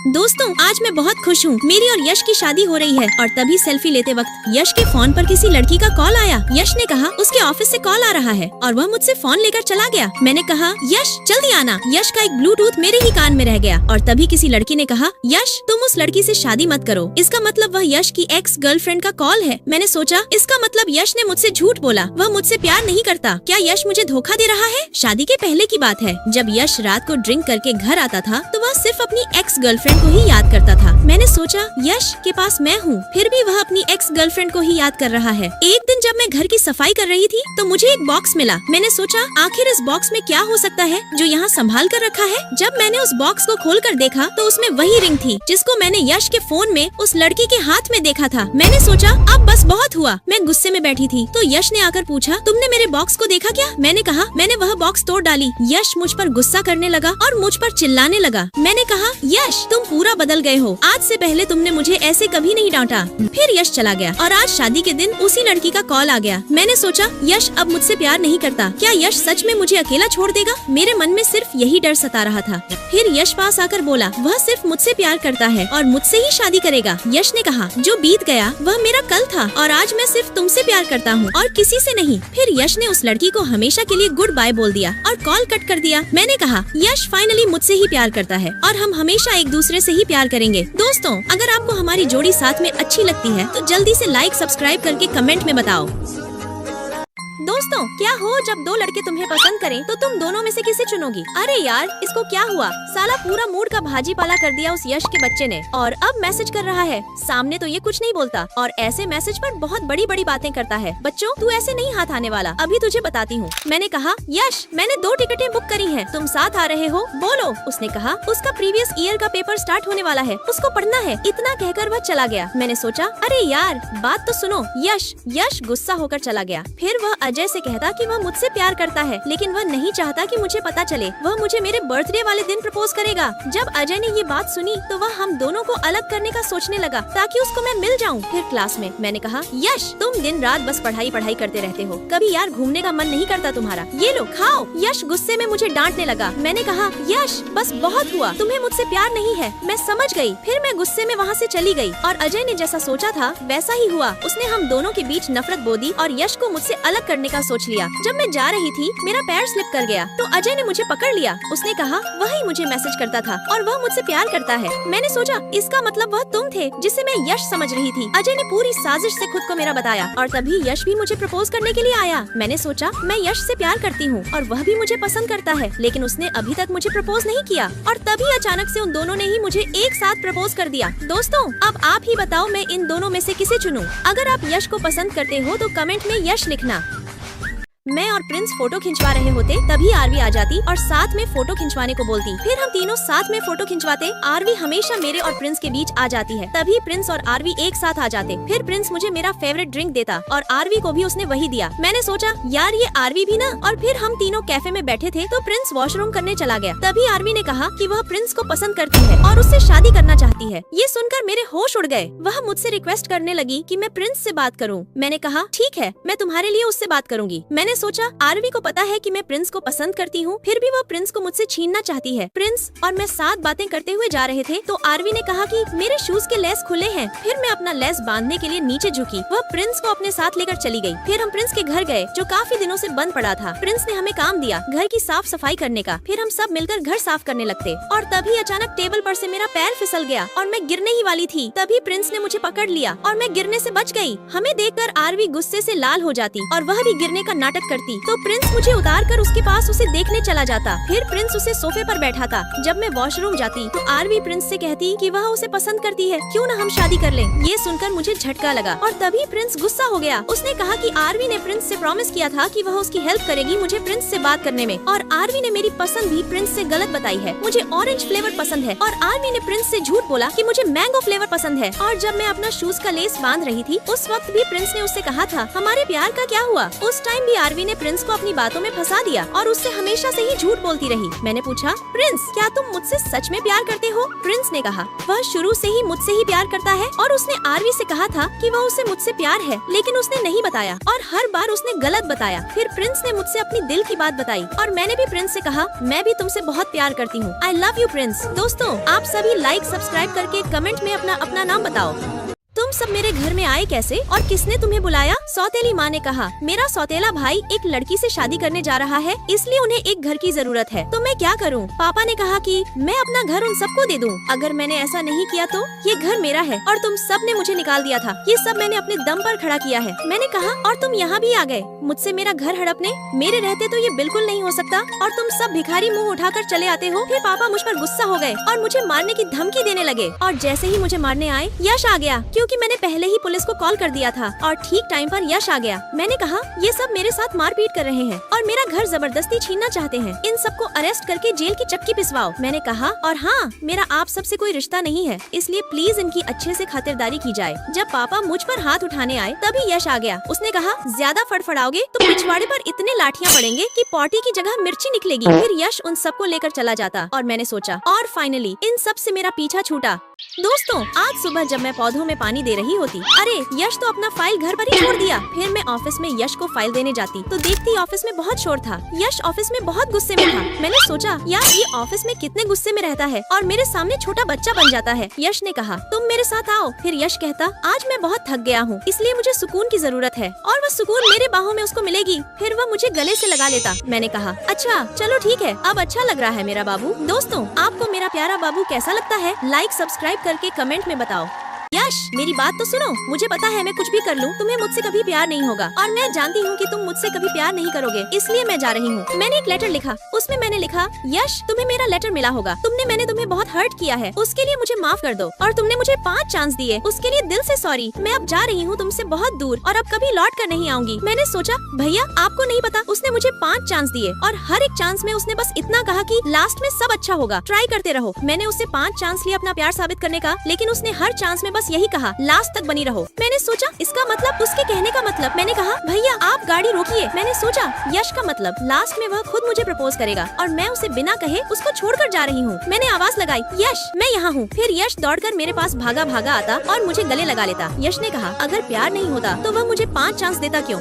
दोस्तों, आज मैं बहुत खुश हूँ। मेरी और यश की शादी हो रही है। और तभी सेल्फी लेते वक्त यश के फोन पर किसी लड़की का कॉल आया। यश ने कहा उसके ऑफिस से कॉल आ रहा है और वह मुझसे फोन लेकर चला गया। मैंने कहा यश जल्दी आना। यश का एक ब्लूटूथ मेरे ही कान में रह गया। और तभी किसी लड़की ने कहा यश तुम उस लड़की से शादी मत करो। इसका मतलब वह यश की एक्स गर्लफ्रेंड का कॉल है। मैंने सोचा इसका मतलब यश ने मुझसे झूठ बोला, वह मुझसे प्यार नहीं करता। क्या यश मुझे धोखा दे रहा है? शादी के पहले की बात है, जब यश रात को ड्रिंक करके घर आता था तो वह सिर्फ अपनी एक्स गर्लफ्रेंड को ही याद करता था। मैंने सोचा यश के पास मैं हूँ, फिर भी वह अपनी एक्स गर्लफ्रेंड को ही याद कर रहा है। एक दिन जब मैं घर की सफाई कर रही थी तो मुझे एक बॉक्स मिला। मैंने सोचा आखिर इस बॉक्स में क्या हो सकता है जो यहाँ संभाल कर रखा है। जब मैंने उस बॉक्स को खोल कर देखा तो उसमें वही रिंग थी जिसको मैंने यश के फोन में उस लड़की के हाथ में देखा था। मैंने सोचा अब बस बहुत हुआ। मैं गुस्से में बैठी थी तो यश ने आकर पूछा तुमने मेरे बॉक्स को देखा क्या? मैंने कहा मैंने वह बॉक्स तोड़ डाली। यश मुझ पर गुस्सा करने लगा और मुझ पर चिल्लाने लगा। मैंने कहा यश तुम पूरा बदल गए हो, आज से पहले तुमने मुझे ऐसे कभी नहीं डांटा। फिर यश चला गया और आज शादी के दिन उसी लड़की का कॉल आ गया। मैंने सोचा यश अब मुझसे प्यार नहीं करता। क्या यश सच में मुझे अकेला छोड़ देगा? मेरे मन में सिर्फ यही डर सता रहा था। फिर यश पास आकर बोला वह सिर्फ मुझसे प्यार करता है और मुझसे ही शादी करेगा। यश ने कहा जो बीत गया वह मेरा कल था और आज मैं सिर्फ तुमसे प्यार करता हूँ और किसी से नहीं। फिर यश ने उस लड़की को हमेशा के लिए गुड बाय बोल दिया और कॉल कट कर दिया। मैंने कहा यश फाइनली मुझसे ही प्यार करता है और हम हमेशा एक दूसरे से ही प्यार करेंगे। दोस्तों, अगर आपको हमारी जोड़ी साथ में अच्छी लगती है तो जल्दी से लाइक सब्सक्राइब करके कमेंट में बताओ। दोस्तों, क्या हो जब दो लड़के तुम्हें पसंद करें तो तुम दोनों में से किसे चुनोगी? अरे यार इसको क्या हुआ? साला पूरा मूड का भाजी पाला कर दिया उस यश के बच्चे ने। और अब मैसेज कर रहा है। सामने तो ये कुछ नहीं बोलता और ऐसे मैसेज पर बहुत बड़ी बड़ी बातें करता है। बच्चों तू ऐसे नहीं हाथ आने वाला, अभी तुझे बताती हूँ। मैंने कहा यश मैंने 2 टिकटें बुक करी हैं, तुम साथ आ रहे हो? बोलो। उसने कहा उसका प्रीवियस ईयर का पेपर स्टार्ट होने वाला है, उसको पढ़ना है। इतना कहकर वह चला गया। मैंने सोचा अरे यार बात तो सुनो। यश गुस्सा होकर चला गया। फिर वह अजय से कहता कि वह मुझसे प्यार करता है लेकिन वह नहीं चाहता कि मुझे पता चले। वह मुझे मेरे बर्थडे वाले दिन प्रपोज करेगा। जब अजय ने ये बात सुनी तो वह हम दोनों को अलग करने का सोचने लगा ताकि उसको मैं मिल जाऊं। फिर क्लास में मैंने कहा यश तुम दिन रात बस पढ़ाई करते रहते हो, कभी यार घूमने का मन नहीं करता तुम्हारा? ये लो खाओ। यश गुस्से में मुझे डांटने लगा। मैंने कहा यश बस बहुत हुआ, तुम्हें मुझसे प्यार नहीं है, मैं समझ गई। फिर मैं गुस्से में वहाँ से चली गई और अजय ने जैसा सोचा था वैसा ही हुआ। उसने हम दोनों के बीच नफरत बो दी और यश को मुझसे अलग करने का सोच लिया। जब मैं जा रही थी मेरा पैर स्लिप कर गया तो अजय ने मुझे पकड़ लिया। उसने कहा वही मुझे मैसेज करता था और वह मुझसे प्यार करता है। मैंने सोचा इसका मतलब वह तुम थे जिसे मैं यश समझ रही थी। अजय ने पूरी साजिश से खुद को मेरा बताया और तभी यश भी मुझे प्रपोज करने के लिए आया। मैंने सोचा मैं यश से प्यार करती हूँ और वह भी मुझे पसंद करता है, लेकिन उसने अभी तक मुझे प्रपोज नहीं किया। और तभी अचानक से उन दोनों ने ही मुझे एक साथ प्रपोज कर दिया। दोस्तों अब आप ही बताओ मैं इन दोनों में से किसे चुनूं? अगर आप यश को पसंद करते हो तो कमेंट में यश लिखना। मैं और प्रिंस फोटो खिंचवा रहे होते तभी आरवी आ जाती और साथ में फोटो खिंचवाने को बोलती। फिर हम तीनों साथ में फोटो खिंचवाते। आरवी हमेशा मेरे और प्रिंस के बीच आ जाती है। तभी प्रिंस और आरवी एक साथ आ जाते। फिर प्रिंस मुझे मेरा फेवरेट ड्रिंक देता और आरवी को भी उसने वही दिया। मैंने सोचा यार ये आरवी भी ना। और फिर हम तीनों कैफे में बैठे थे तो प्रिंस वॉशरूम करने चला गया। तभी आरवी ने कहा कि वह प्रिंस को पसंद करती है और उससे शादी करना चाहती है। ये सुनकर मेरे होश उड़ गए। वह मुझसे रिक्वेस्ट करने लगी कि मैं प्रिंस से बात करूँ। मैंने कहा ठीक है मैं तुम्हारे लिए उससे बात करूंगी। मैंने सोचा आरवी को पता है कि मैं प्रिंस को पसंद करती हूँ, फिर भी वह प्रिंस को मुझसे छीनना चाहती है। प्रिंस और मैं साथ बातें करते हुए जा रहे थे तो आरवी ने कहा कि मेरे शूज के लेस खुले हैं। फिर मैं अपना लेस बांधने के लिए नीचे झुकी। वह प्रिंस को अपने साथ लेकर चली गई। फिर हम प्रिंस के घर गए जो काफी दिनों से बंद पड़ा था। प्रिंस ने हमें काम दिया घर की साफ सफाई करने का। फिर हम सब मिलकर घर साफ करने लगते और तभी अचानक टेबल पर से मेरा पैर फिसल गया और मैं गिरने ही वाली थी। तभी प्रिंस ने मुझे पकड़ लिया और मैं गिरने से बच गई। हमें देखकर आरवी गुस्से से लाल हो जाती और वह भी गिरने का नाटक करती तो प्रिंस मुझे उतार कर उसके पास उसे देखने चला जाता। फिर प्रिंस उसे सोफे पर बैठा था। जब मैं वॉशरूम जाती तो आरवी प्रिंस से कहती कि वह उसे पसंद करती है, क्यों ना हम शादी कर लें। ये सुनकर मुझे झटका लगा और तभी प्रिंस गुस्सा हो गया। उसने कहा कि आरवी ने प्रिंस से प्रॉमिस किया था कि वह उसकी हेल्प करेगी मुझे प्रिंस से बात करने में और आरवी ने मेरी पसंद भी प्रिंस से गलत बताई है। मुझे ऑरेंज फ्लेवर पसंद है और आरवी ने प्रिंस से झूठ बोला कि मुझे मैंगो फ्लेवर पसंद है। और जब मैं अपना शूज का लेस बांध रही थी उस वक्त भी प्रिंस ने उससे कहा था हमारे प्यार का क्या हुआ। उस टाइम भी आरवी ने प्रिंस को अपनी बातों में फंसा दिया और उससे हमेशा से ही झूठ बोलती रही। मैंने पूछा, प्रिंस क्या तुम मुझसे सच में प्यार करते हो? प्रिंस ने कहा, वह शुरू से ही मुझसे ही प्यार करता है और उसने आरवी से कहा था कि वह उसे मुझसे प्यार है, लेकिन उसने नहीं बताया और हर बार उसने गलत बताया। फिर प्रिंस ने मुझसे अपनी दिल की बात बताई और मैंने भी प्रिंस से कहा, मैं भी तुमसे बहुत प्यार करती हूँ। I love you Prince. दोस्तों, आप सभी लाइक सब्सक्राइब करके कमेंट में अपना अपना नाम बताओ। तुम सब मेरे घर में आए कैसे और किसने तुम्हें बुलाया? सौतेली माँ ने कहा, मेरा सौतेला भाई एक लड़की से शादी करने जा रहा है, इसलिए उन्हें एक घर की जरूरत है, तो मैं क्या करूँ? पापा ने कहा कि मैं अपना घर उन सबको दे दूँ। अगर मैंने ऐसा नहीं किया तो ये घर मेरा है और तुम सब ने मुझे निकाल दिया था। ये सब मैंने अपने दम पर खड़ा किया है। मैंने कहा, और तुम यहाँ भी आ गए मुझसे मेरा घर हड़पने? मेरे रहते तो ये बिल्कुल नहीं हो सकता और तुम सब भिखारी मुँह उठाकर चले आते हो। फिर पापा मुझ पर गुस्सा हो गए और मुझे मारने की धमकी देने लगे और जैसे ही मुझे मारने आए यश आ गया, क्योंकि मैंने पहले ही पुलिस को कॉल कर दिया था और ठीक टाइम पर यश आ गया। मैंने कहा, ये सब मेरे साथ मारपीट कर रहे हैं और मेरा घर जबरदस्ती छीनना चाहते हैं। इन सबको अरेस्ट करके जेल की चक्की पिसवाओ। मैंने कहा, और हाँ, मेरा आप सबसे कोई रिश्ता नहीं है, इसलिए प्लीज इनकी अच्छे से खातिरदारी की जाए। जब पापा मुझ पर हाथ उठाने आए तभी यश आ गया। उसने कहा, ज्यादा फड़फड़ाओगे तो पिछवाड़े पर इतने लाठियाँ पड़ेंगे कि पौटी की जगह मिर्ची निकलेगी। फिर यश उन सबको लेकर चला जाता और मैंने सोचा, और फाइनली इन सब से मेरा पीछा छूटा। दोस्तों, आज सुबह जब मैं पौधों में पानी दे रही होती, अरे यश तो अपना फाइल घर पर ही छोड़ दिया। फिर मैं ऑफिस में यश को फाइल देने जाती तो देखती ऑफिस में बहुत शोर था। यश ऑफिस में बहुत गुस्से में था। मैंने सोचा, यार ये ऑफिस में कितने गुस्से में रहता है और मेरे सामने छोटा बच्चा बन जाता है। यश ने कहा, तुम मेरे साथ आओ। फिर यश कहता, आज मैं बहुत थक गया हूँ, इसलिए मुझे सुकून की जरूरत है और वह सुकून मेरे बाहों में उसको मिलेगी। फिर वह मुझे गले से लगा लेता। मैंने कहा, अच्छा चलो ठीक है, अब अच्छा लग रहा है मेरा बाबू। दोस्तों, आपको मेरा प्यारा बाबू कैसा लगता है? लाइक सब्सक्राइब करके कमेंट में बताओ। यश, मेरी बात तो सुनो। मुझे पता है मैं कुछ भी कर लूं, तुम्हें मुझसे कभी प्यार नहीं होगा और मैं जानती हूँ कि तुम मुझसे कभी प्यार नहीं करोगे, इसलिए मैं जा रही हूँ। मैंने एक लेटर लिखा, उसमें मैंने लिखा, यश तुम्हें मेरा लेटर मिला होगा, मैंने तुम्हें बहुत हर्ट किया है, उसके लिए मुझे माफ कर दो और तुमने मुझे 5 चांस दिए, उसके लिए दिल से सॉरी। मैं अब जा रही हूँ तुमसे बहुत दूर और अब कभी लौट कर नहीं आऊंगी। मैंने सोचा, भैया आपको नहीं पता, उसने मुझे 5 चांस दिए और हर एक चांस में उसने बस इतना कहा कि लास्ट में सब अच्छा होगा, ट्राई करते रहो। मैंने उससे 5 चांस लिया अपना प्यार साबित करने का, लेकिन उसने हर चांस में बस यही कहा, लास्ट तक बनी रहो। मैंने सोचा, इसका मतलब, उसके कहने का मतलब। मैंने कहा, भैया आप गाड़ी रोकिए। मैंने सोचा, यश का मतलब लास्ट में वह खुद मुझे प्रपोज करेगा और मैं उसे बिना कहे उसको छोड़कर जा रही हूँ। मैंने आवाज लगाई, यश मैं यहाँ हूँ। फिर यश दौड़कर मेरे पास भागा भागा आता और मुझे गले लगा लेता। यश ने कहा, अगर प्यार नहीं होता तो वह मुझे 5 चांस देता क्यों?